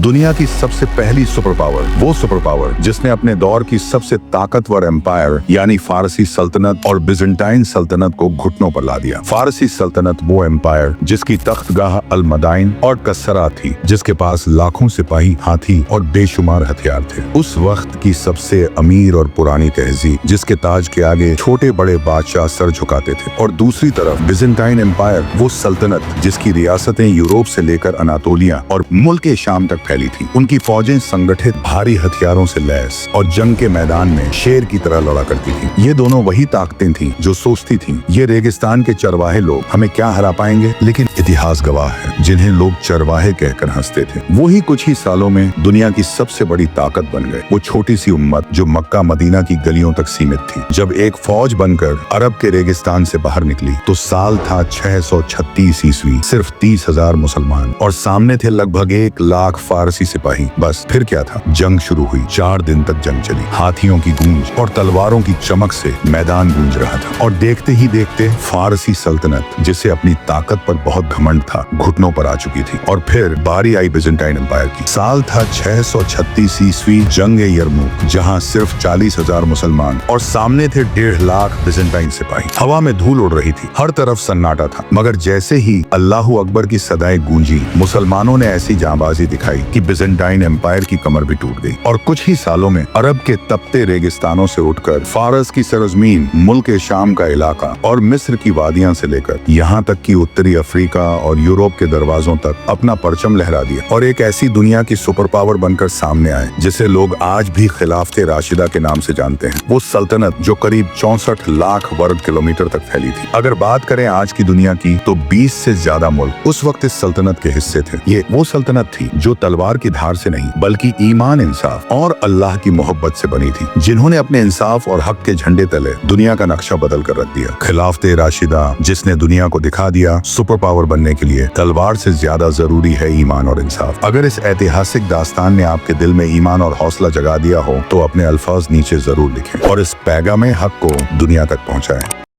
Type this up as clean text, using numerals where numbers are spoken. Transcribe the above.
दुनिया की सबसे पहली सुपर पावर, वो सुपर पावर जिसने अपने दौर की सबसे ताकतवर एम्पायर यानी फारसी सल्तनत और बिजेंटाइन सल्तनत को घुटनों पर ला दिया। फारसी सल्तनत वो एम्पायर जिसकी तख्तगाह अल मदाइन और कस्सरा थी, जिसके पास लाखों सिपाही, हाथी और बेशुमार हथियार थे। उस वक्त की सबसे अमीर और पुरानी तहजीब जिसके ताज के आगे छोटे बड़े बादशाह सर झुकाते थे, और दूसरी तरफ बिजेंटाइन एम्पायर, वो सल्तनत जिसकी रियासतें यूरोप से लेकर अनातोलिया और मुल्क शाम तक फैली थी। उनकी फौजें संगठित भारी हथियारों से लैस और जंग के मैदान में शेर की तरह लड़ा करती थी। ये दोनों वही ताकतें थीं जो सोचती थीं ये रेगिस्तान के चरवाहे लोग हमें क्या हरा पाएंगे, लेकिन इतिहास गवाह है जिन्हें लोग चरवाहे कहकर हंसते थे, वही कुछ ही सालों में दुनिया की सबसे बड़ी ताकत बन गए। वो छोटी सी उम्मत जो मक्का मदीना की गलियों तक सीमित थी, जब एक फौज बनकर अरब के रेगिस्तान से बाहर निकली तो साल था 636 ईस्वी। सिर्फ 30,000 मुसलमान और सामने थे लगभग 1 लाख फारसी सिपाही। बस फिर क्या था, जंग शुरू हुई। 4 दिन तक जंग चली। हाथियों की गूंज और तलवारों की चमक से मैदान गूंज रहा था, और देखते ही देखते फारसी सल्तनत जिसे अपनी ताकत पर बहुत घमंड था, घुटनों पर आ चुकी थी। और फिर बारी आई बिजेंटाइन एम्पायर की। साल था 636 ईस्वी, जंग यरमुक, जहां सिर्फ 40,000 मुसलमान और सामने थे 1.5 लाख बिजेंटाइन सिपाही। हवा में धूल उड़ रही थी, हर तरफ सन्नाटा था। मगर जैसे ही अल्लाहू अकबर की सदाएं गूंजी, मुसलमानों ने ऐसी जांबाजी दिखाई कि बिजेंटाइन एम्पायर की कमर भी टूट गई। और कुछ ही सालों में अरब के तपते रेगिस्तानों से उठकर फारस की सरजमीन, मुल्क शाम का इलाका और मिस्र की वादियां से लेकर यहाँ तक कि उत्तरी अफ्रीका और यूरोप के दरवाजों तक अपना परचम लहरा दिया, और एक ऐसी दुनिया की सुपर पावर बनकर सामने आए जिसे लोग आज भी खिलाफते राशिदा के नाम से जानते हैं। वो सल्तनत जो करीब 64 लाख वर्ग किलोमीटर तक फैली थी। अगर बात करें आज की दुनिया की तो 20 से ज्यादा मुल्क उस वक्त इस सल्तनत के हिस्से थे। ये वो सल्तनत थी जो तलवार की धार से नहीं बल्कि ईमान, इंसाफ और अल्लाह की मोहब्बत से बनी थी, जिन्होंने अपने इंसाफ और हक के झंडे तले दुनिया का नक्शा बदल कर रख दिया। खिलाफते राशिदा जिसने दुनिया को दिखा दिया सुपर पावर बनने के लिए तलवार से ज्यादा जरूरी है ईमान और इंसाफ। अगर इस ऐतिहासिक दास्तान ने आपके दिल में ईमान और हौसला जगा दिया हो तो अपने अल्फाज नीचे जरूर लिखें और इस पैगाम हक को दुनिया तक पहुंचाएं।